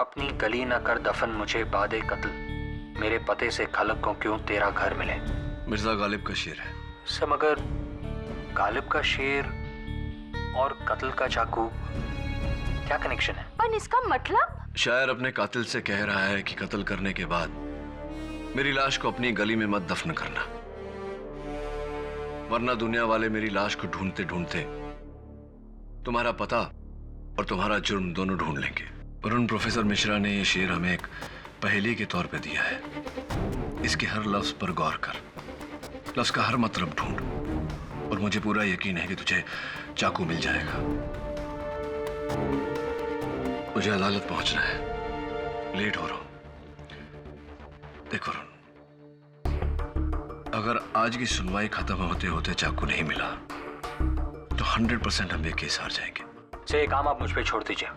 अपनी गली न कर दफन मुझे बादे कत्ल, मेरे पते से खलक को क्यों तेरा घर मिले। मिर्जा गालिब का शेर है। सर मगर गालिब का शेर और कत्ल का चाकू क्या कनेक्शन है? पर इसका मतलब? शायर अपने कातिल से कह रहा है कि कत्ल करने के बाद मेरी लाश को अपनी गली में मत दफन करना, वरना दुनिया वाले मेरी लाश को ढूंढते ढूंढते तुम्हारा पता और तुम्हारा जुर्म दोनों ढूंढ लेंगे। और उन प्रोफेसर मिश्रा ने यह शेर हमें एक पहेली के तौर पे दिया है। इसके हर लफ्ज पर गौर कर, लफ्ज का हर मतलब ढूंढ, और मुझे पूरा यकीन है कि तुझे चाकू मिल जाएगा। मुझे अदालत पहुंचना है, लेट हो रहा हूं। देखो रुन, अगर आज की सुनवाई खत्म होते होते चाकू नहीं मिला तो 100% हम ये केस हार जाएंगे। से काम आप मुझ पे छोड़ दीजिए,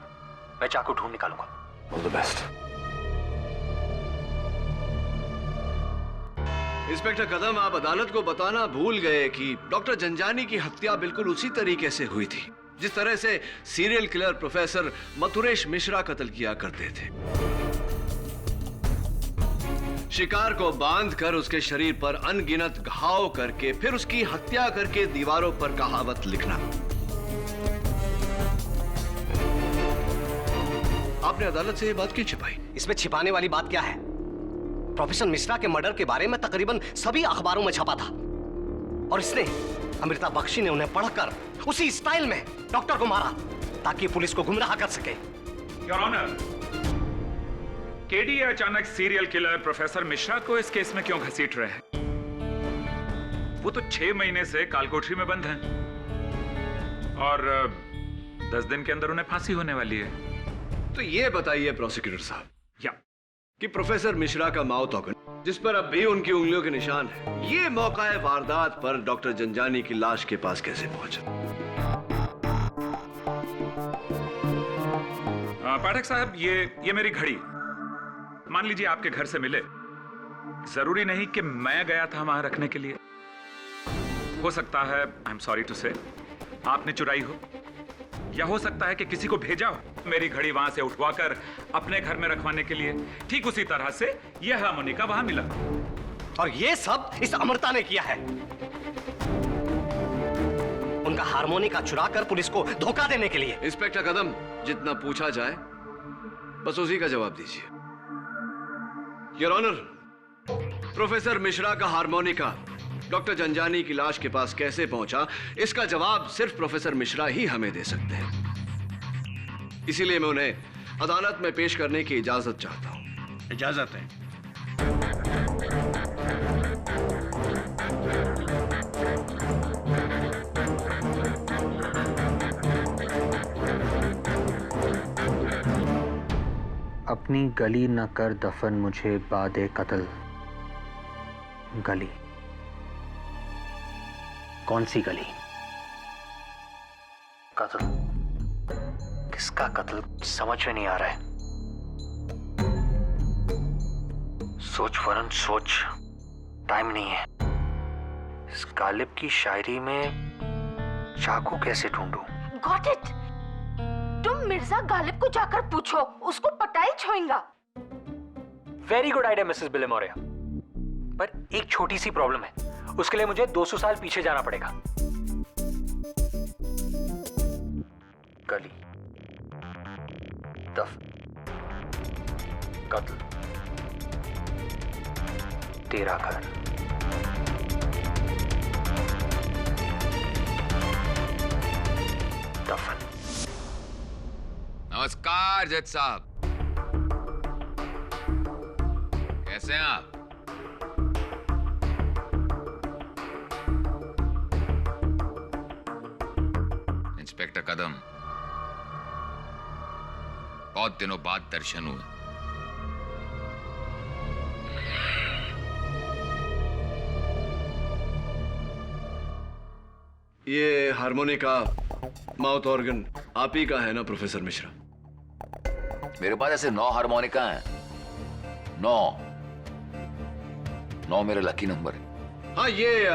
मैं चाकू ढूंढ निकालूंगा। All the best. इंस्पेक्टर कदम, आप अदालत को बताना भूल गए कि डॉक्टर जंजानी की हत्या बिल्कुल उसी तरीके से हुई थी जिस तरह से serial killer professor Mathuresh Mishra कत्ल किया करते थे। शिकार को बांधकर उसके शरीर पर अनगिनत घाव करके फिर उसकी हत्या करके दीवारों पर कहावत लिखना। आपने अदालत से ये बात क्यों छिपाई? इसमें छिपाने वाली बात क्या है? प्रोफेसर मिश्रा के मर्डर के बारे में तकरीबन सभी अखबारों में छपा था, और इसने अमृता बख्शी ने उन्हें पढ़कर उसी स्टाइल में डॉक्टर को मारा ताकि पुलिस को गुमराह कर सके। योर ऑनर, केडी अचानक सीरियल किलर प्रोफेसर मिश्रा को इस केस में क्यों घसीट रहे हैं? वो तो 6 महीने से कालकोठरी में बंद हैं और 10 दिन के अंदर उन्हें फांसी होने वाली है। तो ये बताइए प्रोसिक्यूटर साहब कि प्रोफेसर मिश्रा का माउथ ऑर्गन, जिस पर अब भी उनकी उंगलियों के निशान है, ये मौका वारदात पर डॉक्टर जंजानी की लाश के पास कैसे पहुंचा? पाठक साहब, ये मेरी घड़ी मान लीजिए आपके घर से मिले। जरूरी नहीं कि मैं गया था वहां रखने के लिए। हो सकता है, आई एम सॉरी टू से, आपने चुराई हो, या हो सकता है कि किसी को भेजा हो मेरी घड़ी वहां से उठवाकर अपने घर में रखवाने के लिए। ठीक उसी तरह से यह हार्मोनिका वहां मिला, और ये सब इस अमृता ने किया है, उनका हार्मोनिका चुराकर पुलिस को धोखा देने के लिए। इंस्पेक्टर कदम, जितना पूछा जाए बस उसी का जवाब दीजिए। योर ऑनर, प्रोफेसर मिश्रा का हार्मोनिका डॉक्टर जंजानी की लाश के पास कैसे पहुंचा, इसका जवाब सिर्फ प्रोफेसर मिश्रा ही हमें दे सकते हैं। इसीलिए मैं उन्हें अदालत में पेश करने की इजाजत चाहता हूं। इजाजत है। अपनी गली न कर दफन मुझे बादे कत्ल। गली? कौन सी गली? कत्ल? किसका कत्ल समझ में नहीं आ रहा है। सोच वरुण सोच, टाइम नहीं है। इस गालिब की शायरी में चाकू कैसे ढूंढूं? Got it. तुम मिर्जा गालिब को जाकर पूछो, उसको पता ही छोएगा। वेरी गुड आइडिया मिसेस बिलेमोरिया, पर एक छोटी सी प्रॉब्लम है। उसके लिए मुझे 200 साल पीछे जाना पड़ेगा। गली, दफन, कत्ल, तेरा घर। दफन। नमस्कार जज साहब, कैसे हैं आप? इंस्पेक्टर कदम, बहुत दिनों बाद दर्शन हुए। ये हार्मोनिका, माउथ ऑर्गन आप ही का है ना प्रोफेसर मिश्रा? मेरे पास ऐसे 9 हार्मोनिका हैं। 9 मेरा लकी नंबर है। हाँ, ये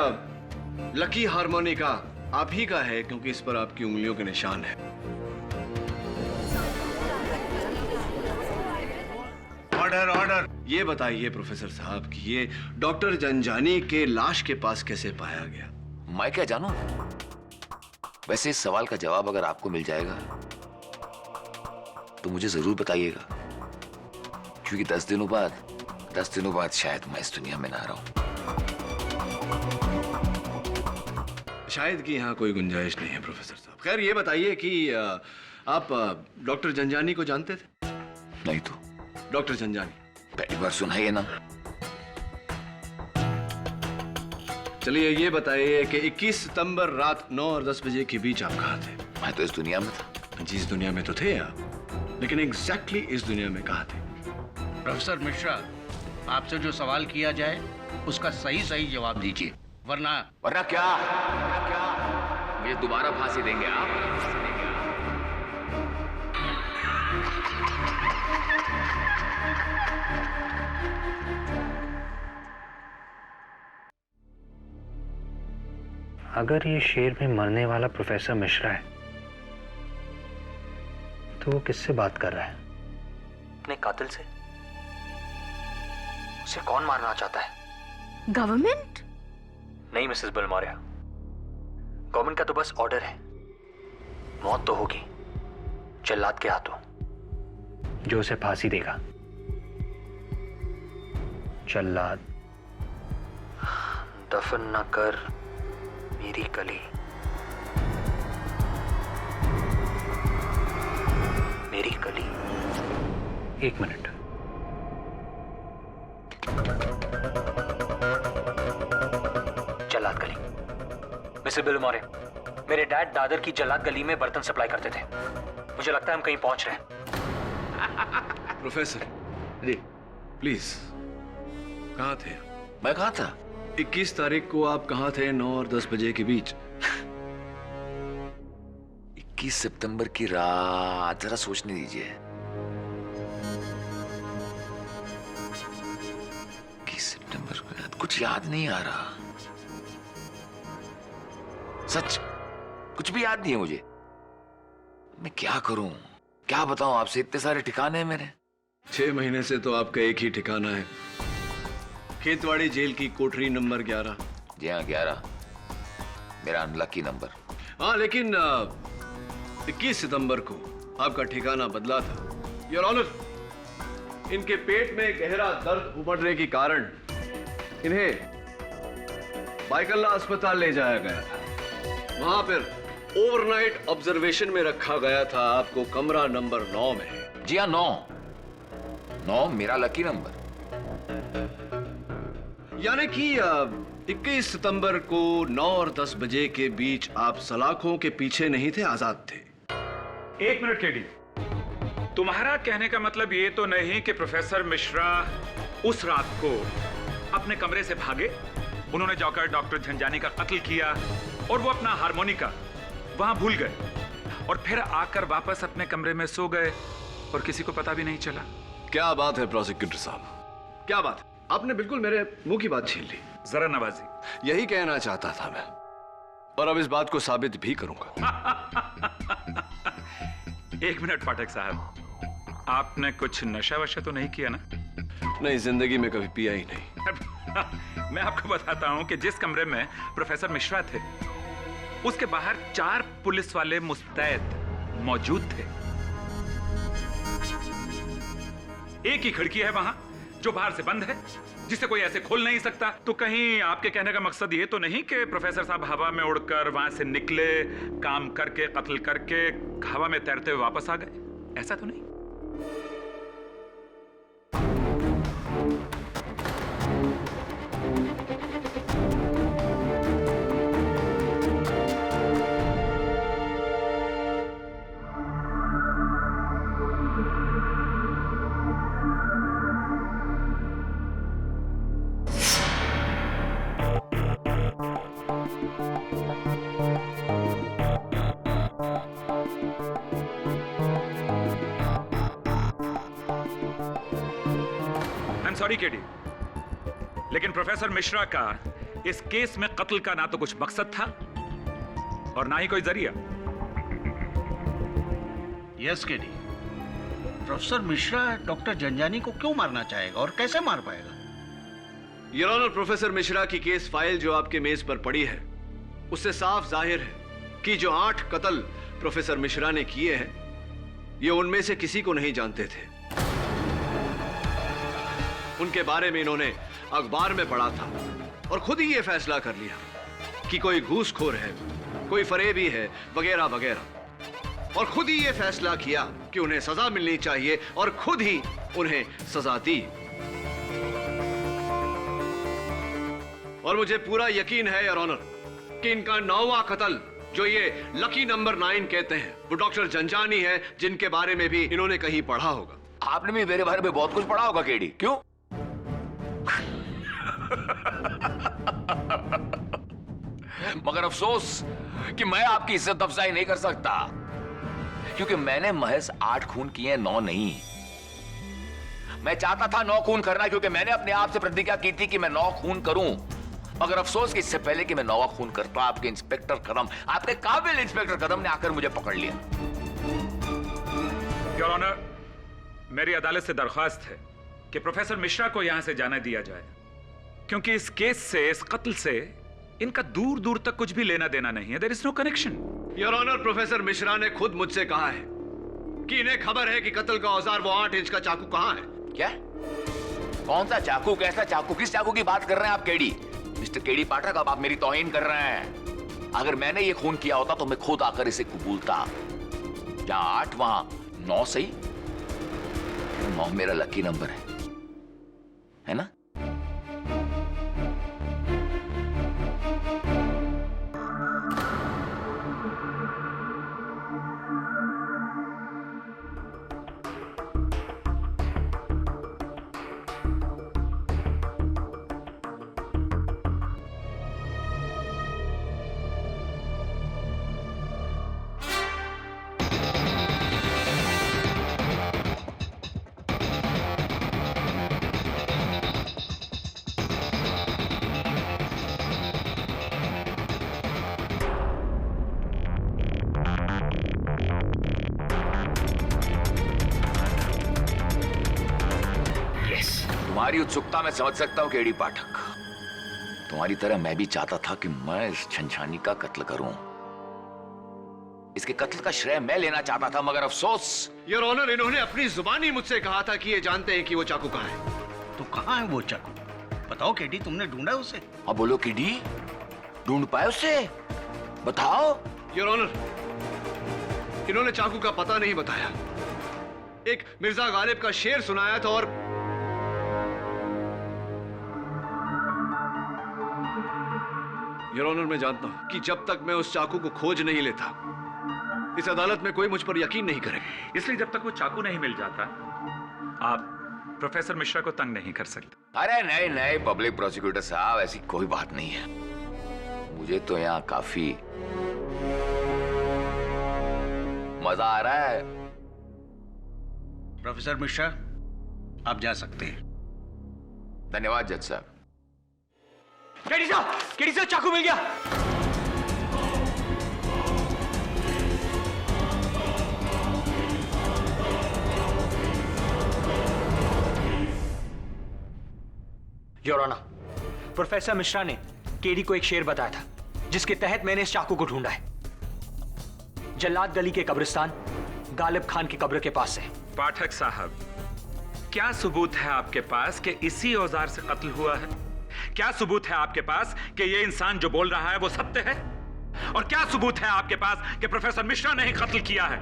लकी हार्मोनिका आप ही का है क्योंकि इस पर आपकी उंगलियों के निशान है। Order order. ये बताइए प्रोफेसर साहब कि ये डॉक्टर जंजानी के लाश के पास कैसे पाया गया? मैं क्या जानूं? वैसे इस सवाल का जवाब अगर आपको मिल जाएगा तो मुझे जरूर बताइएगा, क्योंकि 10 दिनों बाद शायद मैं इस दुनिया में ना रहूं। शायद कि यहाँ कोई गुंजाइश नहीं है प्रोफेसर साहब। खैर ये बताइए कि आप डॉक्टर जंजानी को जानते थे? नहीं तो डॉक्टर जंजानी पहली बार सुना है ये नाम। चलिए ये बताइए कि 21 सितंबर रात 9 और 10 बजे के बीच आप कहाँ थे? मैं तो इस दुनिया में था। जी इस दुनिया में तो थे आप, लेकिन एग्जैक्टली इस दुनिया में कहाँ थे? प्रोफेसर मिश्रा, आपसे जो सवाल किया जाए उसका सही जवाब दीजिए, वरना क्या मुझे दोबारा फांसी देंगे आप? अगर ये शेर में मरने वाला प्रोफेसर मिश्रा है तो वो किससे बात कर रहा है? अपने कातिल से? उसे कौन मारना चाहता है? गवर्नमेंट? नहीं मिसेस बिलमोरिया, गवर्नमेंट का तो बस ऑर्डर है। मौत तो होगी जल्लाद के हाथों, जो उसे फांसी देगा। जल्लाद दफन न कर मेरी कली, मेरी कली। एक मिनट, जल्लाद गली। मिस्टर बिलमोरे, मेरे डैड दादर की जल्लाद गली में बर्तन सप्लाई करते थे। मुझे लगता है हम कहीं पहुंच रहे हैं। प्रोफेसर जी प्लीज, कहाँ थे? मैं कहा था 21 तारीख को आप कहाँ थे 9 और 10 बजे के बीच? 21 सितंबर की रात, जरा सोचने दीजिए। 21 सितंबर की रात, कुछ याद नहीं आ रहा, सच कुछ भी याद नहीं है मुझे। मैं क्या करूं, क्या बताऊं आपसे, इतने सारे ठिकाने हैं मेरे। 6 महीने से तो आपका एक ही ठिकाना है, खेतवाड़ी जेल की कोठरी नंबर 11। जी हाँ 11, मेरा अनलकी नंबर। हाँ लेकिन 21 सितंबर को आपका ठिकाना बदला था। योर ऑनर, इनके पेट में गहरा दर्द उमड़ने के कारण इन्हें बाइकल्ला अस्पताल ले जाया गया था। वहां पर ओवरनाइट ऑब्जर्वेशन में रखा गया था आपको कमरा नंबर 9 में। जी हाँ 9 मेरा लकी नंबर। यानी कि 21 सितंबर को 9 और 10 बजे के बीच आप सलाखों के पीछे नहीं थे, आजाद थे। 1 मिनट केडी, तुम्हारा कहने का मतलब ये तो नहीं कि प्रोफेसर मिश्रा उस रात को अपने कमरे से भागे, उन्होंने जाकर डॉक्टर झंझानी का कत्ल किया और वो अपना हारमोनिका वहां भूल गए और फिर आकर वापस अपने कमरे में सो गए और किसी को पता भी नहीं चला? क्या बात है प्रोसिक्यूटर साहब, क्या बात है? आपने बिल्कुल मेरे मुंह की बात छीन ली। जरा नवाजी, यही कहना चाहता था मैं, और अब इस बात को साबित भी करूंगा। 1 मिनट पाठक साहब, आपने कुछ नशा वशा तो नहीं किया ना? नहीं, जिंदगी में कभी पिया ही नहीं। मैं आपको बताता हूं कि जिस कमरे में प्रोफेसर मिश्रा थे उसके बाहर 4 पुलिस वाले मुस्तैद मौजूद थे। एक ही खिड़की है वहां जो बाहर से बंद है, जिसे कोई ऐसे खोल नहीं सकता। तो कहीं आपके कहने का मकसद ये तो नहीं कि प्रोफेसर साहब हवा में उड़कर वहां से निकले, काम करके, कत्ल करके हवा में तैरते हुए वापस आ गए? ऐसा तो नहीं? सॉरी केडी, लेकिन प्रोफेसर मिश्रा का इस केस में कत्ल का ना तो कुछ मकसद था और ना ही कोई जरिया। Yes KD, professor Mishra doctor Janjani को क्यों मारना चाहेगा और कैसे मार पाएगा? योर ऑनर, प्रोफेसर मिश्रा की केस फाइल जो आपके मेज पर पड़ी है, उससे साफ जाहिर है कि जो 8 कत्ल प्रोफेसर मिश्रा ने किए हैं, ये उनमें से किसी को नहीं जानते थे। उनके बारे में इन्होंने अखबार में पढ़ा था और खुद ही ये फैसला कर लिया कि कोई घूसखोर है, कोई फरेबी है, वगैरह वगैरह, और खुद ही ये फैसला किया कि उन्हें सजा मिलनी चाहिए और खुद ही उन्हें सजा दी। और मुझे पूरा यकीन है योर ऑनर कि इनका 9वां कत्ल, जो ये लकी नंबर 9 कहते हैं, वो डॉक्टर जंजानी है, जिनके बारे में भी इन्होंने कहीं पढ़ा होगा। आपने भी मेरे बारे में बहुत कुछ पढ़ा होगा केडी, क्यों? मगर अफसोस कि मैं आपकी इज्जत अफजाई नहीं कर सकता, क्योंकि मैंने महज 8 खून किए, 9 नहीं। मैं चाहता था 9 खून करना, क्योंकि मैंने अपने आप से प्रतिज्ञा की थी कि मैं 9 खून करूं। मगर अफसोस कि इससे पहले कि मैं 9वां खून करता, आपके इंस्पेक्टर कदम, आपके काबिल इंस्पेक्टर कदम ने आकर मुझे पकड़ लिया। योर ऑनर, मेरी अदालत से दरख्वास्त है कि प्रोफेसर मिश्रा को यहां से जाने दिया जाए, क्योंकि इस केस से, इस कत्ल से इनका दूर दूर तक कुछ भी लेना देना नहीं है। There is no connection. Your honour, professor Mishra ने खुद मुझसे कहा है कि इन्हें खबर है कि कत्ल का औजार, वो 8 इंच का चाकू कहां है। क्या? कौन सा चाकू? कैसा चाकू? किस चाकू की बात कर रहे हैं आप केडी? मिस्टर केडी पाठक, अब आप मेरी तौहीन कर रहे हैं। अगर मैंने ये खून किया होता तो मैं खुद आकर इसे कबूलता। जहां 8 वहां 9 सही। 9 मेरा लकी नंबर है ना? तुम्हारी उत्सुकता मैं समझ सकता हूं केडी पाठक। तुम्हारी तरह मैं भी चाहता था कि मैं इस झंझानी का कत्ल करूं। इसके कत्ल का श्रेय मैं लेना चाहता था, मगर अफसोस। योर ऑनर, इन्होंने अपनी जुबानी मुझसे कहा था कि ये जानते हैं कि वो चाकू कहां है। तो कहाँ है वो चाकू? बताओ केडी, तुमने ढूंढा उसे? अब बोलो केडी, ढूंढ पाए उसे? बताओ। योर ऑनर, इन्होंने चाकू का पता नहीं बताया। एक मिर्जा गालिब का शेर सुनाया था और योर ऑनर, मैं जानता हूं कि जब तक मैं उस चाकू को खोज नहीं लेता, इस अदालत में कोई मुझ पर यकीन नहीं करेगा। इसलिए जब तक वो चाकू नहीं मिल जाता, आप प्रोफेसर मिश्रा को तंग नहीं कर सकते। अरे नहीं नहीं पब्लिक प्रोसिक्यूटर साहब, ऐसी कोई बात नहीं है। मुझे तो यहाँ काफी मजा आ रहा है। प्रोफेसर मिश्रा, आप जा सकते हैं। धन्यवाद जज साहब। केडी साहब, चाकू मिल गया। योर ऑनर, प्रोफेसर मिश्रा ने केडी को एक शेर बताया था, जिसके तहत मैंने इस चाकू को ढूंढा है। जल्लाद गली के कब्रिस्तान गालिब खान की कब्र के पास है। पाठक साहब, क्या सबूत है आपके पास कि इसी औजार से कत्ल हुआ है? क्या सबूत है आपके पास कि ये इंसान जो बोल रहा है वो सत्य है? और क्या सबूत है आपके पास कि प्रोफेसर मिश्रा ने ही कत्ल किया है?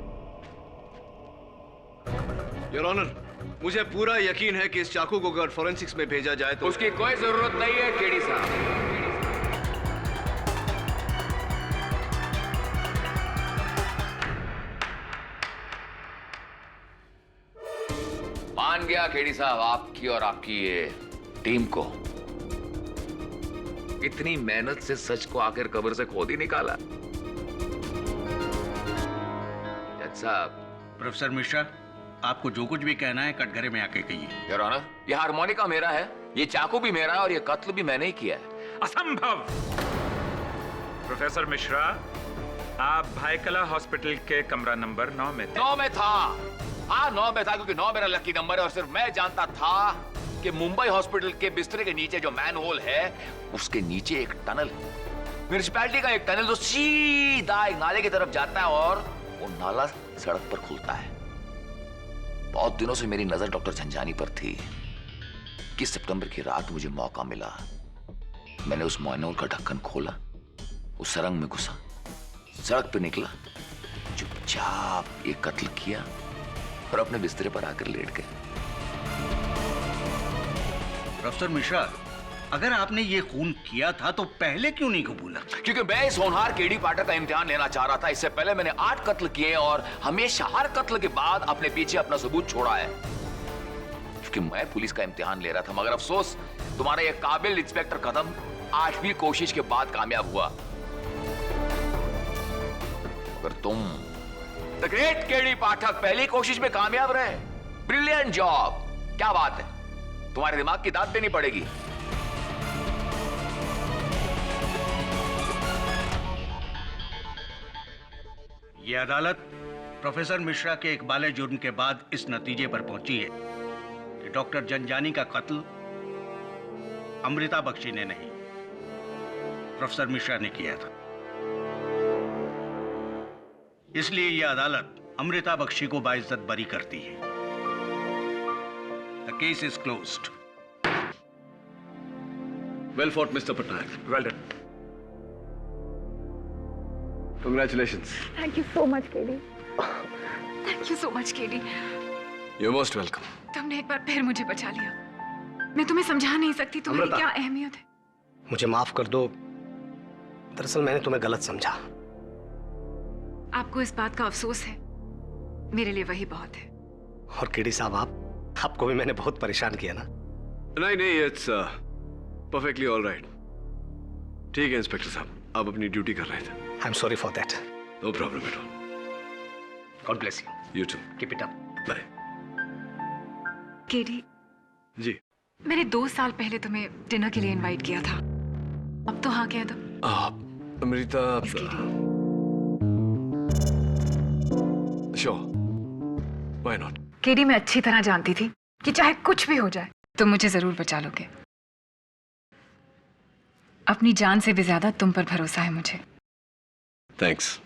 योर ऑनर, मुझे पूरा यकीन है कि इस चाकू को अगर फोरेंसिक्स में भेजा जाए तो उसकी कोई जरूरत नहीं है केडी साहब। मान गया केडी साहब आपकी और आपकी ये टीम को। इतनी मेहनत से सच को आखिर कब्र से खोद ही निकाला। जज साहब। प्रोफेसर मिश्रा, आपको जो कुछ भी कहना है कटघरे में आके कहिए। योर ऑनर, यह हारमोनिका मेरा है, ये चाकू भी मेरा है और ये कत्ल भी मैंने ही किया है। असंभव। प्रोफेसर मिश्रा, आप भाईकला हॉस्पिटल के कमरा नंबर 9 में थे। 9 में था। हाँ 9 में था क्योंकि 9 मेरा लकी नंबर है और सिर्फ मैं जानता था कि मुंबई हॉस्पिटल के बिस्तरे के नीचे जो मैन होल है उसके नीचे एक टनल है, म्युनिसिपैलिटी का एक टनल जो सीधा एक नाले की तरफ जाता है और वो नाला सड़क पर खुलता है। बहुत दिनों से मेरी नजर डॉक्टर झंझानी पर थी कि सितंबर की रात मुझे मौका मिला। मैंने उस मैनहोल का ढक्कन खोला, उस सुरंग में घुसा, सड़क पे निकला, चुपचाप ये कत्ल किया और अपने बिस्तरे पर आकर लेट गए। प्रोफेसर मिश्रा, अगर आपने ये खून किया था तो पहले क्यों नहीं कबूला? क्योंकि मैं इस होनहार केडी पाठक का इम्तिहान लेना चाह रहा था। इससे पहले मैंने 8 कत्ल किए और हमेशा हर कत्ल के बाद अपने पीछे अपना सबूत छोड़ा है, क्योंकि मैं पुलिस का इम्तिहान ले रहा था। मगर अफसोस तुम्हारा ये काबिल इंस्पेक्टर कदम 8वीं कोशिश के बाद कामयाब हुआ। मगर तुम द ग्रेट केडी पाठक पहली कोशिश में कामयाब रहे। ब्रिलियंट जॉब, क्या बात है, तुम्हारे दिमाग की दाद देनी पड़ेगी। ये अदालत प्रोफेसर मिश्रा के इकबाल जुर्म के बाद इस नतीजे पर पहुंची है कि डॉक्टर जंजानी का कत्ल अमृता बख्शी ने नहीं, प्रोफेसर मिश्रा ने किया था। इसलिए यह अदालत अमृता बख्शी को बाइज्जत बरी करती है। The case is closed. Well fought mister Patnaik. Well done. Congratulations. Thank you so much KD. Thank you so much KD. You're most welcome. तुमने एक बार फिर मुझे बचा लिया। मैं तुम्हें समझा नहीं सकती तुम्हारी अमृता। क्या अहमियत है। मुझे माफ कर दो, दरअसल मैंने तुम्हें गलत समझा। आपको इस बात का अफसोस है, मेरे लिए वही बहुत है। और केडी साहब, आपको भी मैंने बहुत परेशान किया ना? नहीं, इट्स परफेक्टली ऑल राइट। ठीक है इंस्पेक्टर साहब, आप अपनी ड्यूटी कर रहे थे। I am sorry for that. No problem at all. God bless you. You too. Keep it up. Bye. KD, ji. मैंने 2 साल पहले तुम्हें डिनर के लिए इनवाइट किया था, अब तो हाँ कह दो। Amrita. Sure, why not. KD, मैं अच्छी तरह जानती थी कि चाहे कुछ भी हो जाए तुम मुझे जरूर बचा लोगे। अपनी जान से भी ज्यादा तुम पर भरोसा है मुझे। थैंक्स।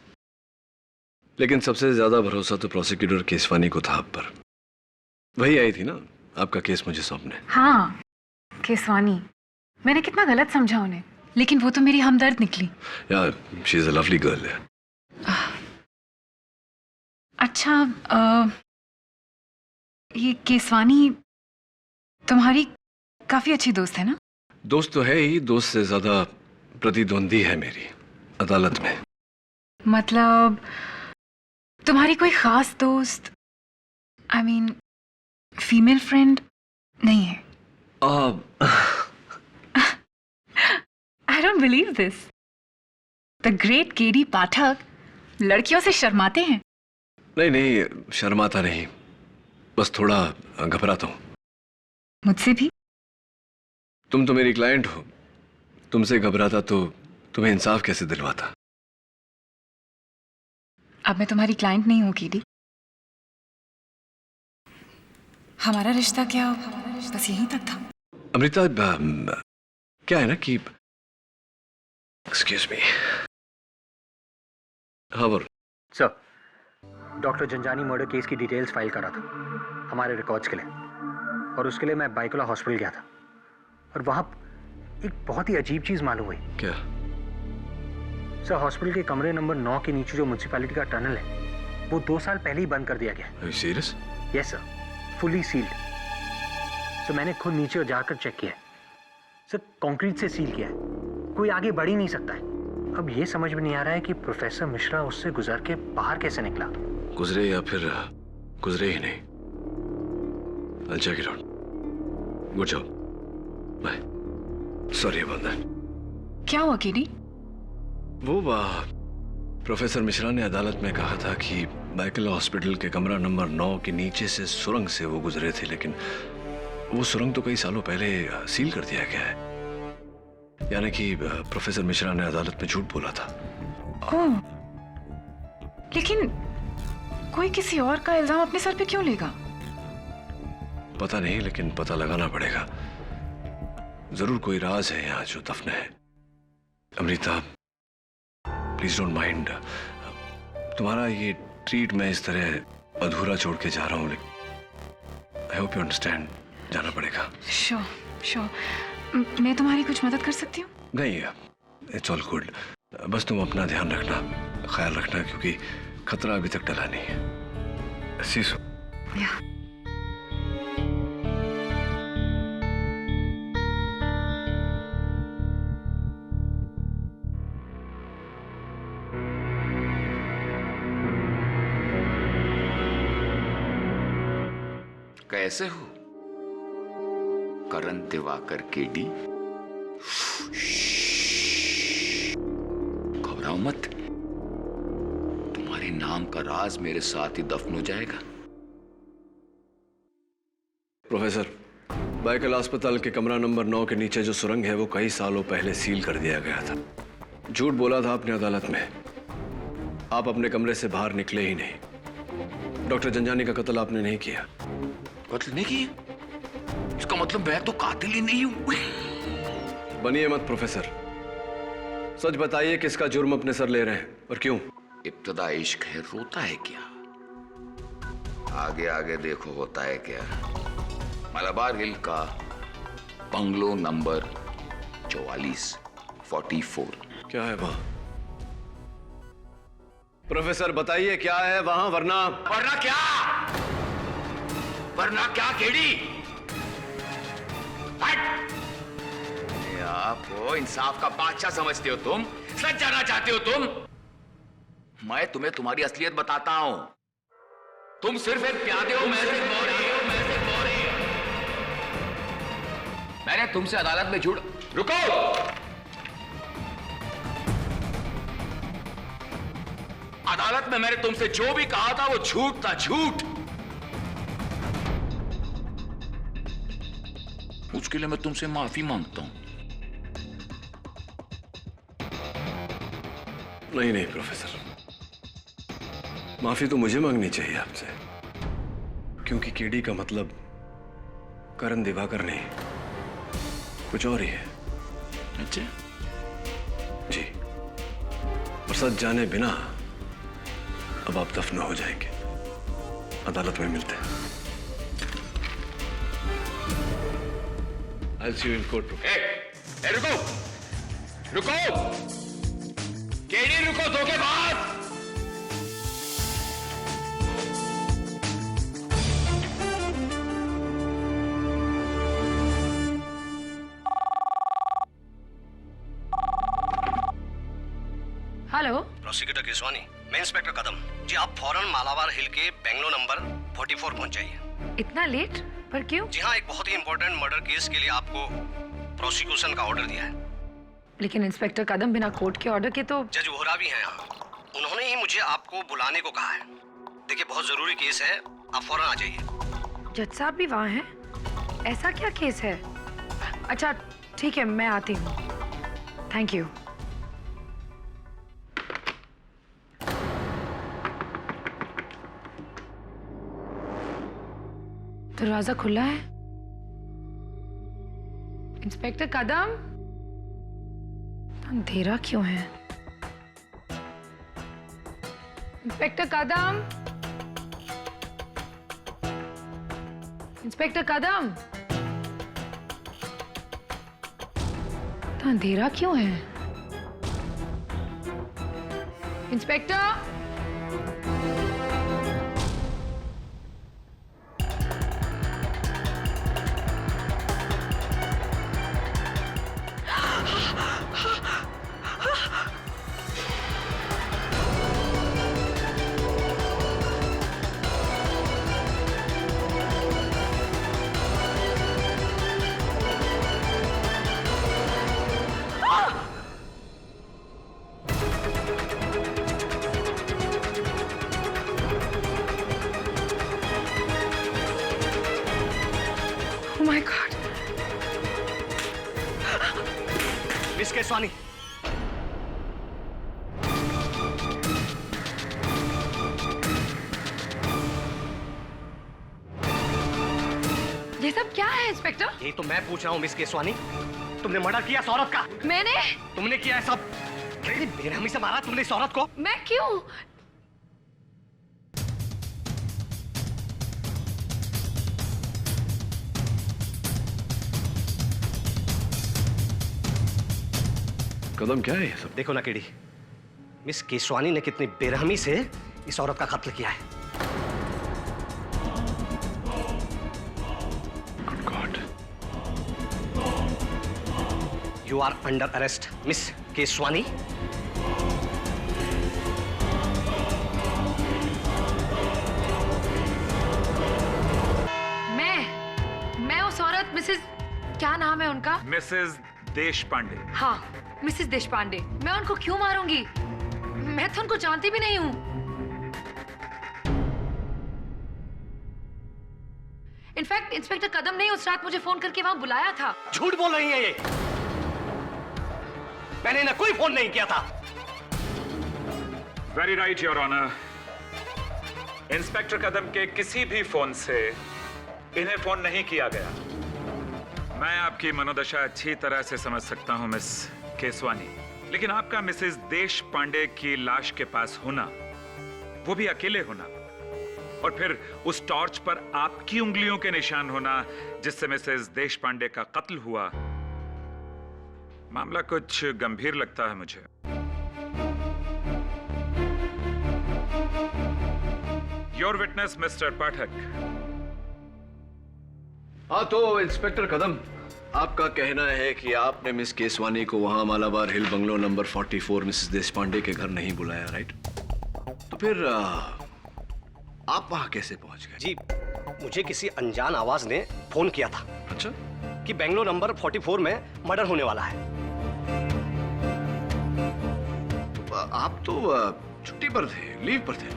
लेकिन सबसे ज्यादा भरोसा तो प्रोसिक्यूटर केसवानी को था आप पर। वही आई थी ना आपका केस मुझे सौंपने। हाँ, केसवानी। मैंने कितना गलत समझा उन्हें, लेकिन वो तो मेरी हमदर्द निकली। यार, she is a lovely girl है। अच्छा, ये केसवानी तुम्हारी काफी अच्छी दोस्त है ना? दोस्त तो है ही, दोस्त से ज्यादा प्रतिद्वंदी है मेरी अदालत में। मतलब तुम्हारी कोई खास दोस्त, आई मीन फीमेल फ्रेंड नहीं है? I don't believe this. The great KD Pathak लड़कियों से शर्माते हैं। नहीं, शर्माता नहीं, बस थोड़ा घबराता हूं। मुझसे भी? तुम तो मेरी क्लाइंट हो, तुमसे घबराता तो तुम्हें इंसाफ कैसे दिलवाता? अब मैं तुम्हारी क्लाइंट नहीं हूं केडी। हमारा रिश्ता क्या बस यहीं तक था? अमृता, क्या है ना कि एक्सक्यूज मी। हाँ बोल। Sir, doctor Zanjani murder case की डिटेल्स फाइल करा था हमारे रिकॉर्ड्स के लिए, और उसके लिए मैं बाइकोला हॉस्पिटल गया था और वहां एक बहुत ही अजीब चीज मालूम हुई। क्या? सर, हॉस्पिटल के कमरे नंबर 9 के नीचे जो म्युनिसिपैलिटी का टनल है वो 2 साल पहले ही बंद कर दिया गया। Are you serious? Yes sir, fully sealed. Sir, मैंने खुद नीचे जाकर चेक किया है सर, कंक्रीट से सील किया है, कोई आगे बढ़ ही नहीं सकता है। अब ये समझ में नहीं आ रहा है कि प्रोफेसर मिश्रा उससे गुजर के बाहर कैसे निकला। गुजरे या फिर गुजरे ही नहीं। I'll check it out. Good job. Bye. Sorry about that. क्या हुआ केडी? वो प्रोफेसर मिश्रा ने अदालत में कहा था कि बाइकला हॉस्पिटल के कमरा नंबर 9 के नीचे से सुरंग से वो गुजरे थे, लेकिन वो सुरंग तो कई सालों पहले सील कर दिया गया है। यानी कि प्रोफेसर मिश्रा ने अदालत में झूठ बोला था। ओह, लेकिन कोई किसी और का इल्जाम अपने सर पे क्यों लेगा? पता नहीं, लेकिन पता लगाना पड़ेगा। जरूर कोई राज है यहाँ जो दफन है। Amrita, please don't mind. तुम्हारा ये ट्रीट मैं इस तरह अधूरा छोड़ के जा रहा हूँ, लेकिन आई होप यू अंडरस्टैंड। जाना पड़ेगा। Sure sure. मैं तुम्हारी कुछ मदद कर सकती हूँ? नहीं, इट्स ऑल गुड। बस तुम अपना ध्यान रखना, ख्याल रखना, क्योंकि खतरा अभी तक टला नहीं है। सीसो। या। कैसे हो करण दिवाकर केडी? घबराओ मत, तुम्हारे नाम का राज मेरे साथ ही दफन हो जाएगा। प्रोफेसर, बाइकल अस्पताल के कमरा नंबर 9 के नीचे जो सुरंग है वो कई सालों पहले सील कर दिया गया था। झूठ बोला था आपने अदालत में। आप अपने कमरे से बाहर निकले ही नहीं। डॉक्टर जंजानी का कत्ल आपने नहीं किया। कत्ल नहीं किया? इसका मतलब मैं तो कातिल ही नहीं हूं। बनिए मत प्रोफेसर, सच बताइए किसका जुर्म अपने सर ले रहे हैं और क्यों? इब्तदा इश्क है, रोता है क्या? आगे आगे देखो होता है क्या। मलाबार हिल का बंगलो नंबर 44 क्या है वहां? प्रोफेसर बताइए क्या है वहां, वरना क्या? वरना क्या केडी? आपको इंसाफ का बादशाह समझते हो तुम? सच जाना चाहते हो तुम? मैं तुम्हें तुम्हारी असलियत बताता हूं। तुम सिर्फ एक प्यादे हो, मैं सिर्फ मौरी। मैंने तुमसे अदालत में रुको। अदालत में मैंने तुमसे जो भी कहा था वो झूठ था, झूठ। उसके लिए मैं तुमसे माफी मांगता हूं। नहीं प्रोफेसर, माफी तो मुझे मांगनी चाहिए आपसे, क्योंकि केडी का मतलब करण दिवाकर नहीं, कुछ और ही है। अच्छा जी, और सच जाने बिना अब आप दफन हो जाएंगे। अदालत में मिलते हैं। I'll see you in court. रुको केडी, रुको, धोखेबाज। हेलो, प्रोसिक्यूटर केसवानी, मैं इंस्पेक्टर कदम जी। आप फौरन मालाबार हिल के बेंगलो नंबर 44 पहुंच जाइए। इतना लेट? पर क्यों? जी हाँ, एक बहुत ही इंपॉर्टेंट मर्डर केस के लिए आपको प्रोसिक्यूशन का ऑर्डर दिया है। लेकिन इंस्पेक्टर कदम, बिना कोर्ट के ऑर्डर के तो। जज वोहरा भी हैं यहाँ, उन्होंने ही मुझे आपको बुलाने को कहा है। देखिए, बहुत जरूरी केस है, आप फौरन आ जाइए। जज साहब भी वहाँ हैं? ऐसा क्या केस है? अच्छा ठीक है, मैं आती हूँ। Thank you. दरवाजा खुला है। इंस्पेक्टर कदम, अंधेरा क्यों है? इंस्पेक्टर कदम, इंस्पेक्टर कदम, अंधेरा क्यों है? Inspector, Oh my God. Miss Keswani, ये सब क्या है इंस्पेक्टर? यही तो मैं पूछ रहा हूँ मिस केसवानी, तुमने मर्डर किया इस औरत का? मैंने? तुमने किया है सब? कितनी बेरहमी से मारा तुमने इस औरत को? मैं क्यों? कदम क्या है ये सब? देखो ना केडी, मिस केसवानी ने कितनी बेरहमी से इस औरत का कत्ल किया है। Good God. You are under arrest miss Keswani. मैं उस औरत मिसेस, क्या नाम है उनका? मिसेस देश पांडे। हाँ, मिसेस देशपांडे। मैं उनको क्यों मारूंगी? मैं तो उनको जानती भी नहीं हूँ। इनफैक्ट इंस्पेक्टर कदम ने उस रात मुझे फोन करके वहां बुलाया था। झूठ बोल रही है ये। मैंने इन्हें कोई फोन नहीं किया था। Very right your honour. Inspector Kadam के किसी भी फोन से इन्हें फोन नहीं किया गया। मैं आपकी मनोदशा अच्छी तरह से समझ सकता हूं मिस केसवानी, लेकिन आपका मिसेस देश पांडे की लाश के पास होना, वो भी अकेले होना, और फिर उस टॉर्च पर आपकी उंगलियों के निशान होना जिससे मिसेस देश पांडे का कत्ल हुआ, मामला कुछ गंभीर लगता है मुझे। योर विटनेस मिस्टर पाठक। हाँ तो इंस्पेक्टर कदम, आपका कहना है कि आपने मिस केसवानी को वहां मालाबार हिल बंगलो नंबर 44 मिसेस देशपांडे के घर नहीं बुलाया, राइट? तो फिर आप वहां कैसे पहुंच गए? जी, मुझे किसी अनजान आवाज ने फोन किया था। अच्छा, कि बेंगलोर नंबर 44 में मर्डर होने वाला है। आप तो छुट्टी पर थे, लीव पर थे।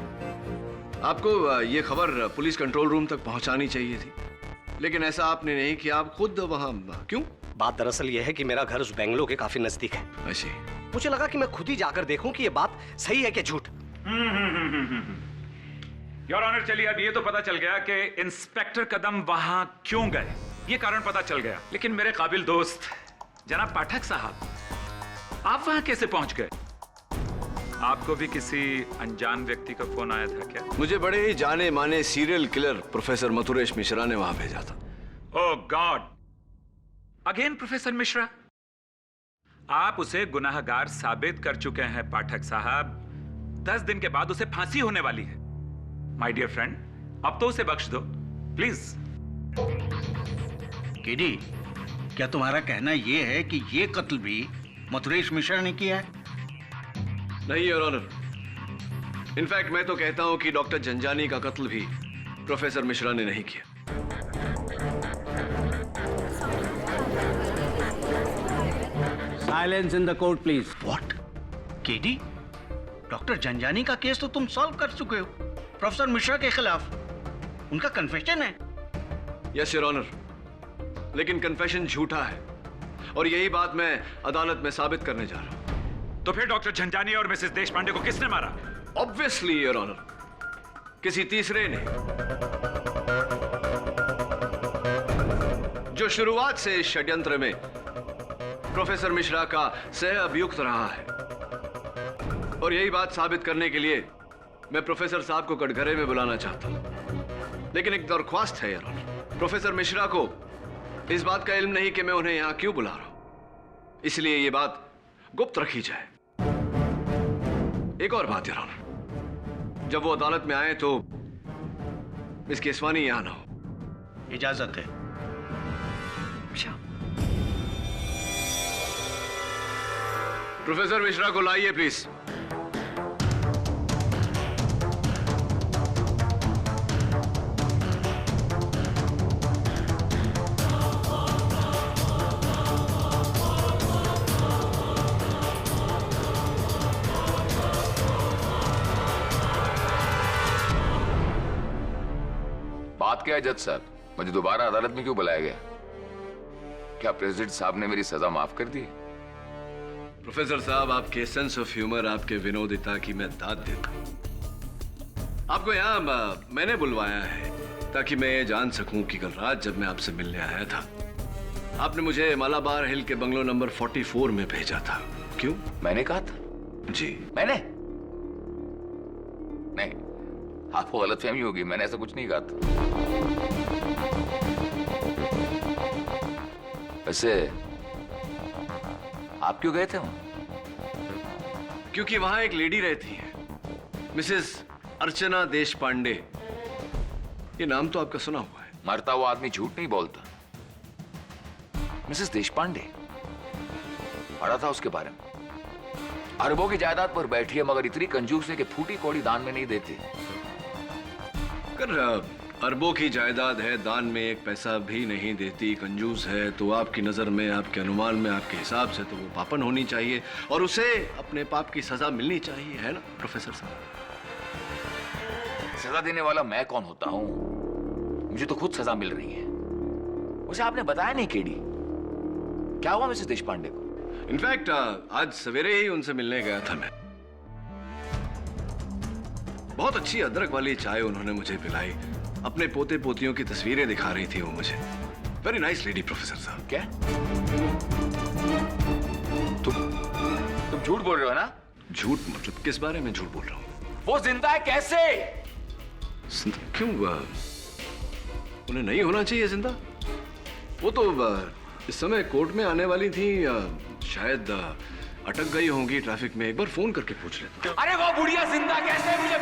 आपको ये खबर पुलिस कंट्रोल रूम तक पहुंचानी चाहिए थी, लेकिन ऐसा आपने नहीं किया। आप खुद वहां क्यों? बात दरअसल यह है कि मेरा घर उस बेंगलोर के काफी नजदीक है। ऐसे मुझे लगा कि मैं खुद ही जाकर देखूं कि ये बात सही है कि झूठ। योर ऑनर, चलिए अब ये तो पता चल गया कि इंस्पेक्टर कदम वहां क्यों गए, ये कारण पता चल गया। लेकिन मेरे काबिल दोस्त जनाब पाठक साहब, आप वहां कैसे पहुंच गए? आपको भी किसी अनजान व्यक्ति का फोन आया था क्या? मुझे बड़े ही जाने माने serial killer professor Mathuresh Mishra ने वहां भेजा था। ओह गॉड, अगेन प्रोफेसर मिश्रा? आप उसे गुनाहगार साबित कर चुके हैं पाठक साहब। 10 दिन के बाद उसे फांसी होने वाली है। माय डियर फ्रेंड, अब तो उसे बख्श दो प्लीज। केडी, क्या तुम्हारा कहना यह है कि ये कत्ल भी मथुरेश मिश्रा ने किया है? नहीं योर ऑनर, इनफैक्ट मैं तो कहता हूं कि डॉक्टर जंजानी का कत्ल भी प्रोफेसर मिश्रा ने नहीं किया। Silence in the court please. What? KD, doctor Janjani का केस तो तुम सॉल्व कर चुके हो प्रोफेसर मिश्रा के खिलाफ। उनका कन्फेशन है। यस योर ऑनर, लेकिन कन्फेशन झूठा है और यही बात मैं अदालत में साबित करने जा रहा हूं। तो फिर डॉक्टर झंझानी और मिसेस देशपांडे को किसने मारा? ऑब्वियसली योर ऑनर, किसी तीसरे ने, जो शुरुआत से इस षड्यंत्र में प्रोफेसर मिश्रा का सह अभियुक्त रहा है। और यही बात साबित करने के लिए मैं प्रोफेसर साहब को कटघरे में बुलाना चाहता हूं। लेकिन एक दरख्वास्त है योर ऑनर, प्रोफेसर मिश्रा को इस बात का इल्म नहीं कि मैं उन्हें यहां क्यों बुला रहा हूं, इसलिए यह बात गुप्त रखी जाए। एक और बात योर ऑनर, जब वो अदालत में आए तो मिस केसवानी यहां ना हो। इजाजत है। प्रोफेसर मिश्रा को लाइए प्लीज। बात क्या है जज साहब, मुझे दोबारा अदालत में क्यों बुलाया गया? क्या प्रेसिडेंट साहब ने मेरी सजा माफ कर दी? प्रोफेसर साहब, आपके सेंस ऑफ ह्यूमर, आपके विनोदिता की मैं दाद देता हूं। आपको यहां मैंने बुलवाया है ताकि मैं ये जान सकूं कि कल रात जब मैं आपसे मिलने आया था, आपने मुझे मालाबार हिल के बंगलो नंबर 44 में भेजा था। क्यों? मैंने कहा था? जी। मैंने नहीं, आपको गलतफहमी होगी, मैंने ऐसा कुछ नहीं कहा था। वैसे आप क्यों गए थे वहां? क्योंकि वहां एक लेडी रहती है, मिसेस अर्चना देशपांडे। ये नाम तो आपका सुना हुआ है। मरता हुआ आदमी झूठ नहीं बोलता। मिसेस देशपांडे, पढ़ा था उसके बारे में। अरबों की जायदाद पर बैठी है, मगर इतनी कंजूस है कि फूटी कौड़ी दान में नहीं देती। अगर अरबों की जायदाद है, दान में एक पैसा भी नहीं देती, कंजूस है, तो आपकी नजर में, आपके अनुमान में, आपके हिसाब से तो वो पापन होनी चाहिए और उसे अपने पाप की सजा मिलनी चाहिए, है ना प्रोफेसर साहब? सजा देने वाला मैं कौन होता हूं? मुझे तो खुद सजा मिल रही है। उसे आपने बताया नहीं केडी, क्या हुआ मिसेस देशपांडे को? इनफैक्ट आज सवेरे ही उनसे मिलने गया था मैं। बहुत अच्छी अदरक वाली चाय उन्होंने मुझे पिलाई। अपने पोते पोतियों की तस्वीरें दिखा रही थी वो मुझे। वेरी नाइस लेडी प्रोफेसर साहब। क्या? तुम झूठ बोल रहे हो ना? झूठ मतलब किस बारे में झूठ बोल रहा हूँ? वो जिंदा है कैसे? क्यों? उन्हें नहीं होना चाहिए जिंदा? वो तो इस समय कोर्ट में आने वाली थी, शायद अटक गई होंगी ट्रैफिक में। एक बार फोन करके पूछ लेता। अरे वो बुढ़िया जिंदा कैसे? मुझे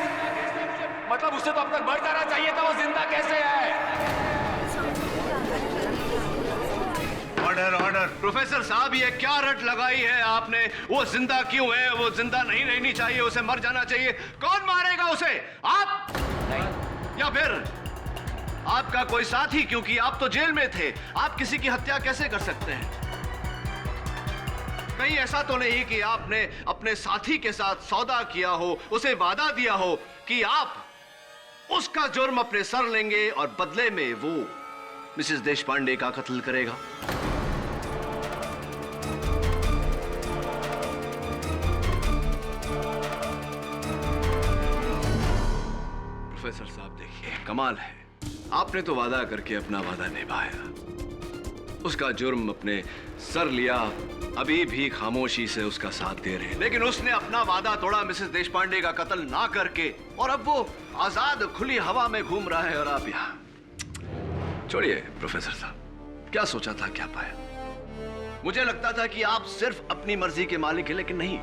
मतलब उससे तो अब तक मर जाना चाहिए था, वो जिंदा कैसे है? Order order. प्रोफेसर साहब, ये क्या रट लगाई है आपने? वो जिंदा क्यों है? वो जिंदा नहीं रहनी चाहिए, उसे मर जाना चाहिए। कौन मारेगा उसे? आप? नहीं। या फिर आपका कोई साथी? क्योंकि आप तो जेल में थे। आप किसी की हत्या कैसे कर सकते हैं? कहीं ऐसा तो नहीं कि आपने अपने साथी के साथ सौदा किया हो, उसे वादा दिया हो कि आप उसका जुर्म अपने सर लेंगे और बदले में वो मिसेस देशपांडे का कत्ल करेगा? प्रोफेसर साहब देखिए, कमाल है, आपने तो वादा करके अपना वादा निभाया, उसका जुर्म अपने सर लिया, अभी भी खामोशी से उसका साथ दे रहे हैं। लेकिन उसने अपना वादा तोड़ा मिसेस देशपांडे का कत्ल ना करके, और अब वो आजाद खुली हवा में घूम रहा है और आप यहां। छोड़िए प्रोफेसर साहब, क्या सोचा था क्या पाया? मुझे लगता था कि आप सिर्फ अपनी मर्जी के मालिक हैं, लेकिन नहीं,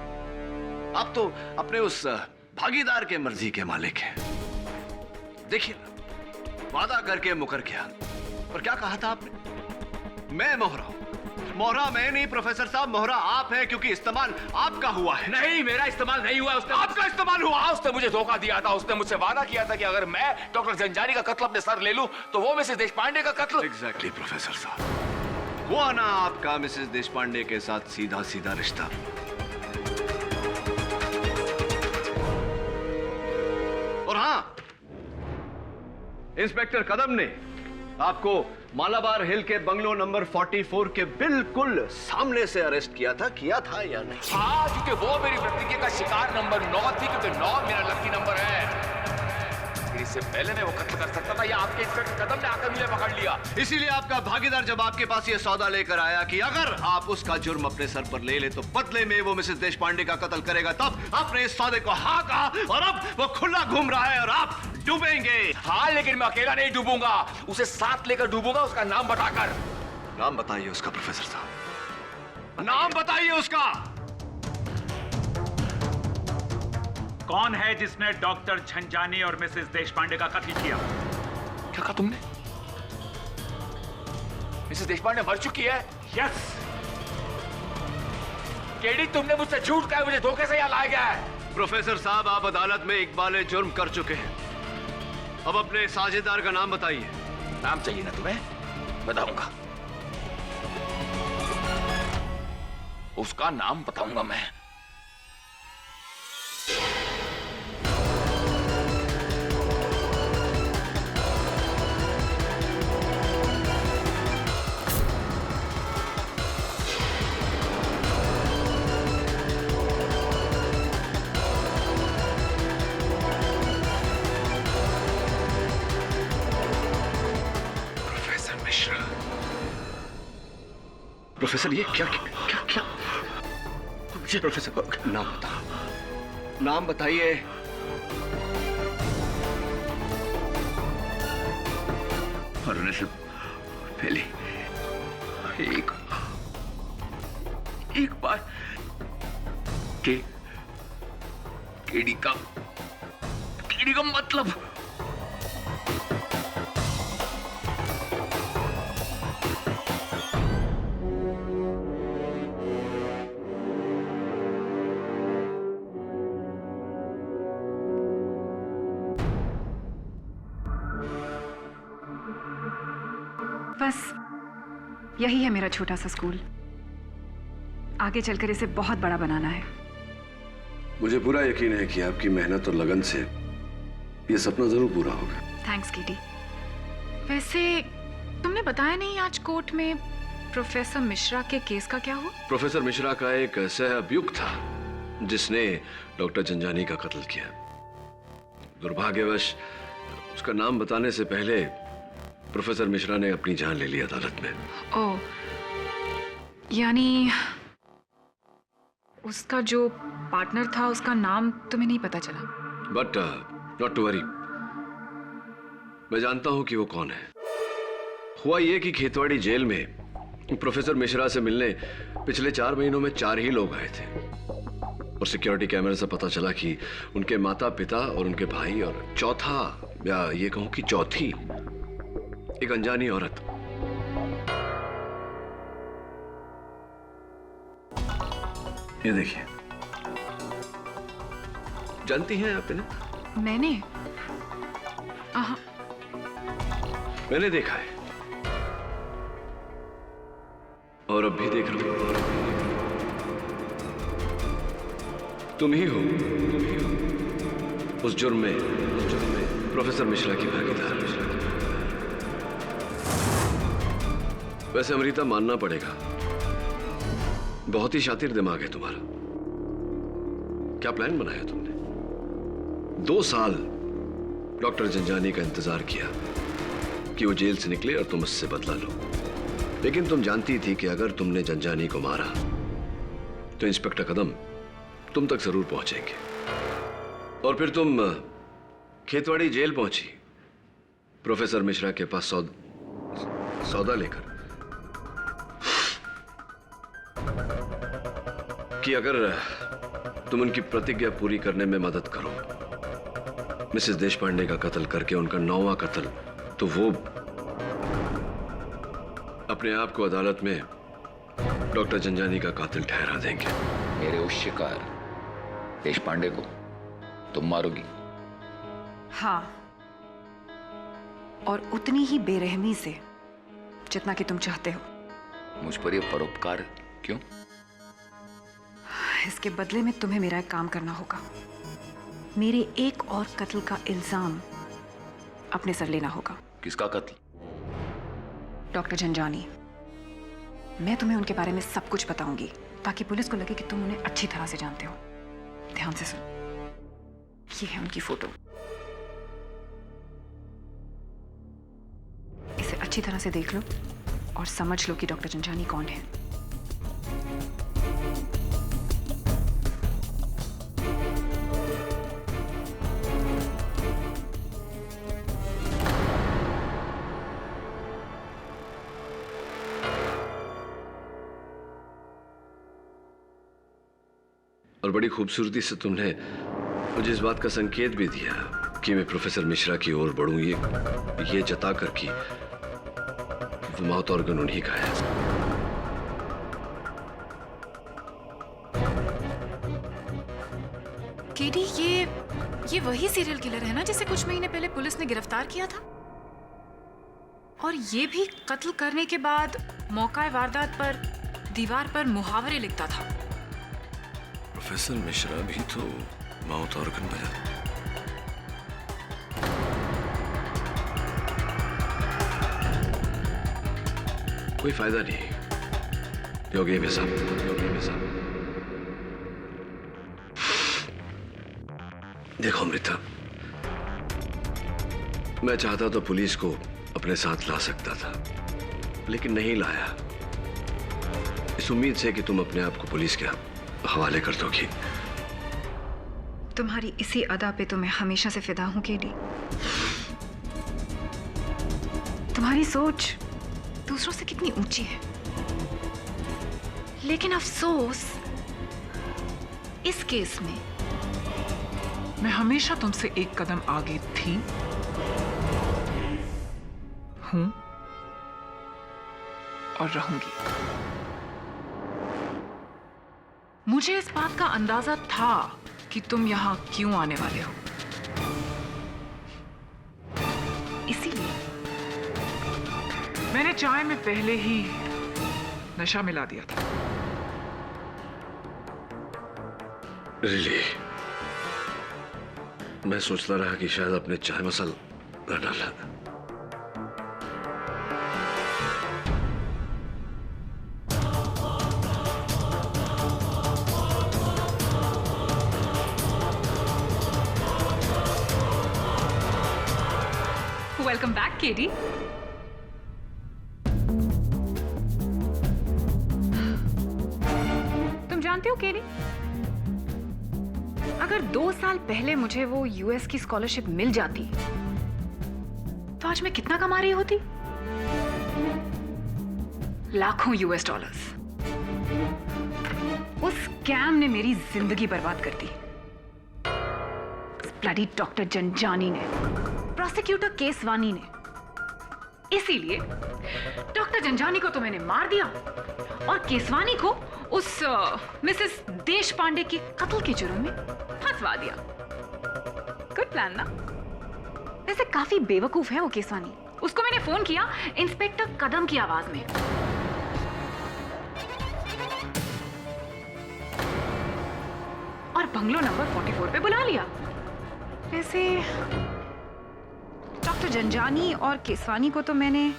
आप तो अपने उस भागीदार के मर्जी के मालिक हैं। देखिए ना, वादा करके मुकर गया, और क्या कहा था आपने? मैं मोहरा हूं। मोहरा मैं नहीं प्रोफेसर साहब, मोहरा आप हैं, क्योंकि इस्तेमाल आपका हुआ है। नहीं, मेरा इस्तेमाल नहीं हुआ, उसने आपका इस्तेमाल हुआ। उसने मुझे धोखा दिया था। उसने मुझसे वादा किया था कि अगर मैं डॉक्टर जंजानी का कत्ल अपने सर ले लूं तो वो मिसेस देशपांडे का कत्ल। एग्जैक्टली प्रोफेसर साहब, हुआ ना आपका मिसेस देशपांडे के साथ सीधा सीधा रिश्ता। और हां, इंस्पेक्टर कदम ने आपको मालाबार हिल के बंगलो नंबर 44 के बिल्कुल सामने से अरेस्ट किया था या नहीं? हाँ, क्योंकि वो मेरी प्रतिज्ञा का शिकार नंबर 9 थी, क्योंकि 9 मेरा लकी नंबर है। इससे पहले मैं वो कत्ल कर सकता था, या आपके इंस्पेक्टर कदम ने आकर मुझे पकड़ लिया। इसीलिए आपका भागीदार जब आपके पास ये सौदा लेकर आया कि अगर आप उसका जुर्म अपने सर पर ले ले तो बदले में वो मिसेस देशपांडे का कत्ल करेगा, तब आपने इस सौदे को हाँ कहा, और अब वो खुला घूम रहा है और आप डूबेंगे। हाँ, लेकिन मैं अकेला नहीं डूबूंगा, उसे साथ लेकर डूबूंगा, उसका नाम बताकर। नाम बताइए उसका प्रोफेसर साहब, नाम बताइए उसका। कौन है जिसने डॉक्टर झंझानी और मिसेस देशपांडे का कत्ल किया? क्या कहा तुमने? मिसेस देशपांडे मर चुकी है? यस। केडी, तुमने मुझसे झूठ कहा, मुझे धोखे से यहाँ लाया गया है। प्रोफेसर साहब, आप अदालत में इकबाल जुर्म कर चुके हैं, अब अपने साझेदार का नाम बताइए। नाम चाहिए ना तुम्हें? बताऊंगा, उसका नाम बताऊंगा मैं। प्रोफेसर ये क्या क्या क्या प्रोफेसर नाम बताइए। मरने से पहले एक बार केडी का मतलब बस यही है मेरा छोटा सा स्कूल। आगे चलकर इसे बहुत बड़ा बनाना है। मुझे पूरा यकीन है कि आपकी मेहनत और लगन से ये सपना जरूर पूरा होगा। थैंक्स केटी। वैसे तुमने बताया नहीं आज कोर्ट में प्रोफेसर मिश्रा के केस का क्या हुआ? प्रोफेसर मिश्रा का एक सह अभियुक्त था जिसने डॉक्टर जंजानी का कत्ल किया। दुर्भाग्यवश उसका नाम बताने से पहले प्रोफेसर मिश्रा ने अपनी जान ले ली अदालत में। ओह, यानी उसका जो पार्टनर था उसका नाम तुम्हें नहीं पता चला? बट नॉट टू वरी, मैं जानता हूं कि वो कौन है। हुआ ये कि खेतवाड़ी जेल में प्रोफेसर मिश्रा से मिलने पिछले 4 महीनों में 4 ही लोग आए थे और सिक्योरिटी कैमरे से पता चला कि उनके माता पिता और उनके भाई और चौथा या ये कहूं कि चौथी एक अनजानी औरत। ये देखिए, जानती हैं आप इन्हें? मैंने देखा है और अब भी देख रहा हूं। तुम ही हो उस जुर्म में प्रोफेसर मिश्रा की भागीदार। वैसे अमृता मानना पड़ेगा, बहुत ही शातिर दिमाग है तुम्हारा। क्या प्लान बनाया तुमने? 2 साल डॉक्टर जंजानी का इंतजार किया कि वो जेल से निकले और तुम उससे बदला लो, लेकिन तुम जानती थी कि अगर तुमने जंजानी को मारा तो इंस्पेक्टर कदम तुम तक जरूर पहुंचेंगे और फिर तुम खेतवाड़ी जेल पहुंची प्रोफेसर मिश्रा के पास सौदा लेकर कि अगर तुम उनकी प्रतिज्ञा पूरी करने में मदद करो, मिसेस देशपांडे का कत्ल करके उनका 9वां कत्ल, तो वो अपने आप को अदालत में डॉक्टर जंजानी का कातिल ठहरा देंगे। मेरे उस शिकार देशपांडे को तुम मारोगी? हाँ, और उतनी ही बेरहमी से जितना कि तुम चाहते हो। मुझ पर यह परोपकार क्यों? इसके बदले में तुम्हें मेरा एक काम करना होगा। मेरे एक और कत्ल का इल्जाम अपने सर लेना होगा। किसका कत्ल? डॉक्टर जंजानी। मैं तुम्हें उनके बारे में सब कुछ बताऊंगी ताकि पुलिस को लगे कि तुम उन्हें अच्छी तरह से जानते हो। ध्यान से सुन, ये है उनकी फोटो। इसे अच्छी तरह से देख लो और समझ लो कि डॉक्टर जंजानी कौन है। और बड़ी खूबसूरती से तुमने मुझे इस बात का संकेत भी दिया कि मैं प्रोफेसर मिश्रा की ओर बढ़ूं, ये जता कर कि वो माउथ ऑर्गन उन्हीं का है। केडी, ये वही सीरियल किलर है ना जिसे कुछ महीने पहले पुलिस ने गिरफ्तार किया था? और ये भी कत्ल करने के बाद मौका वारदात पर दीवार पर मुहावरे लिखता था। प्रोफेसर मिश्रा भी तो माउथ ऑर्गन बजाता। कोई फायदा नहीं। योगी में सब देखो अमृता, मैं चाहता तो पुलिस को अपने साथ ला सकता था, लेकिन नहीं लाया। इस उम्मीद से कि तुम अपने आप को पुलिस के हवाले कर दोगी। तुम्हारी इसी अदा पे तो मैं हमेशा से फिदा हूं केडी। तुम्हारी सोच दूसरों से कितनी ऊंची है, लेकिन अफसोस इस केस में मैं हमेशा तुमसे एक कदम आगे थी, हूं और रहूंगी। मुझे इस बात का अंदाजा था कि तुम यहां क्यों आने वाले हो, इसीलिए मैंने चाय में पहले ही नशा मिला दिया था। रिली, मैं सोचता रहा कि शायद अपने चाय मसाला न डाला। Welcome back KD. तुम जानते हो केडी, अगर 2 साल पहले मुझे वो यूएस की स्कॉलरशिप मिल जाती तो आज मैं कितना कमा रही होती? लाखों यूएस डॉलर्स। उस स्कैम ने मेरी जिंदगी बर्बाद कर दी। ब्लडी डॉक्टर जंजानी ने, प्रोसिक्यूटर केसवानी ने। इसीलिए डॉक्टर जंजानी को तो मैंने मार दिया और केसवानी को उस मिसेस देश पांडे के कत्ल के जुर्म में फंसवा दिया। गुड प्लान ना? वैसे काफी बेवकूफ है वो केसवानी। उसको मैंने फोन किया इंस्पेक्टर कदम की आवाज में। और बंगलो नंबर 44 पे बुला लिया। वैसे डॉक्टर जंजानी और केसवानी को तो मैंने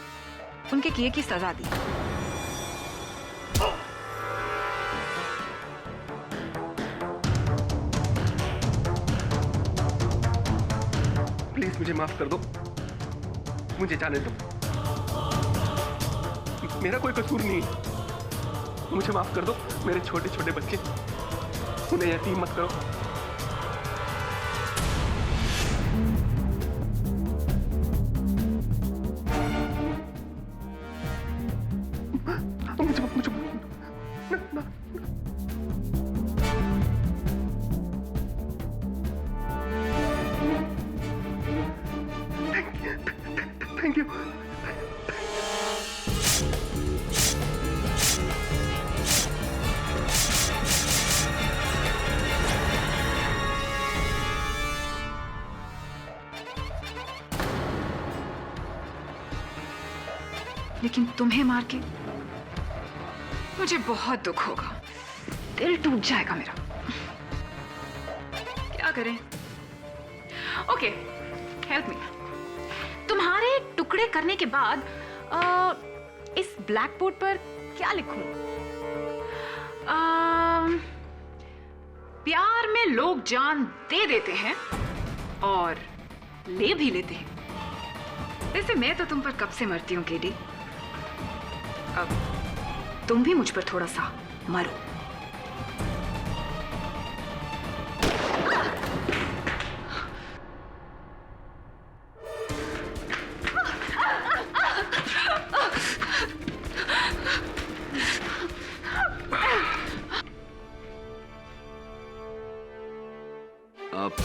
उनके किए की सजा दी। प्लीज मुझे माफ कर दो, मुझे जाने दो। मेरा कोई कसूर नहीं है। मुझे माफ कर दो। मेरे छोटे छोटे बच्चे, उन्हें यतीम मत करो। Thank you. लेकिन तुम्हें मार के मुझे बहुत दुख होगा। दिल टूट जाएगा मेरा। क्या करें? Okay, help me. तुम्हारे टुकड़े करने के बाद इस ब्लैक बोर्ड पर क्या लिखूं? प्यार में लोग जान दे देते हैं और ले भी लेते हैं। वैसे मैं तो तुम पर कब से मरती हूं केडी। अब तुम भी मुझ पर थोड़ा सा मरो। आप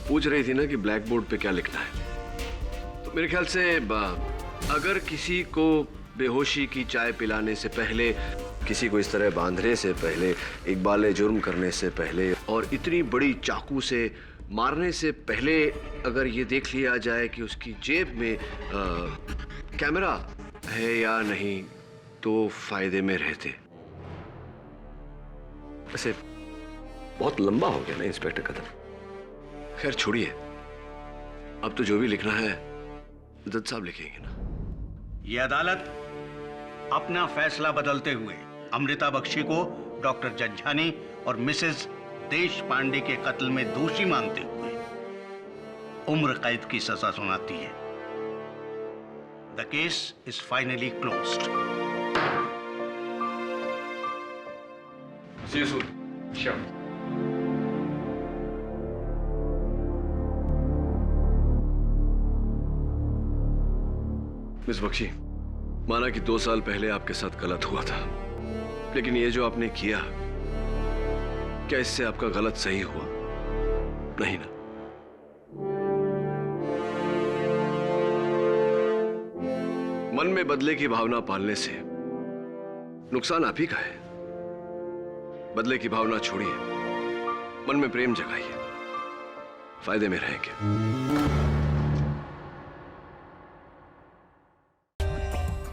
पूछ रही थी ना कि ब्लैक बोर्ड पे क्या लिखना है, तो मेरे ख्याल से अगर किसी को बेहोशी की चाय पिलाने से पहले, किसी को इस तरह बांधने से पहले, इकबाल जुर्म करने से पहले और इतनी बड़ी चाकू से मारने से पहले अगर ये देख लिया जाए कि उसकी जेब में कैमरा है या नहीं, तो फायदे में रहते। वैसे बहुत लंबा हो गया ना इंस्पेक्टर कदम। खैर छोड़िए, अब तो जो भी लिखना है जज साहब लिखेंगे ना। ये अदालत अपना फैसला बदलते हुए अमृता बख्शी को डॉक्टर जंजानी और मिसेस देश पांडे के कत्ल में दोषी मानते हुए उम्र कैद की सजा सुनाती है। The case is finally closed. See you soon. Sure. Miss Bakshi, माना कि 2 साल पहले आपके साथ गलत हुआ था, लेकिन ये जो आपने किया, क्या इससे आपका गलत सही हुआ? नहीं ना? मन में बदले की भावना पालने से नुकसान आप ही का है। बदले की भावना छोड़िए, मन में प्रेम जगाइए, फायदे में रहेंगे।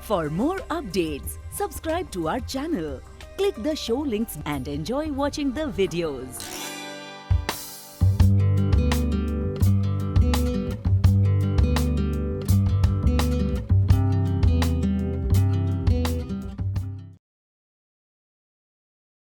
For more updates, subscribe to our channel, click the show links and enjoy watching the videos.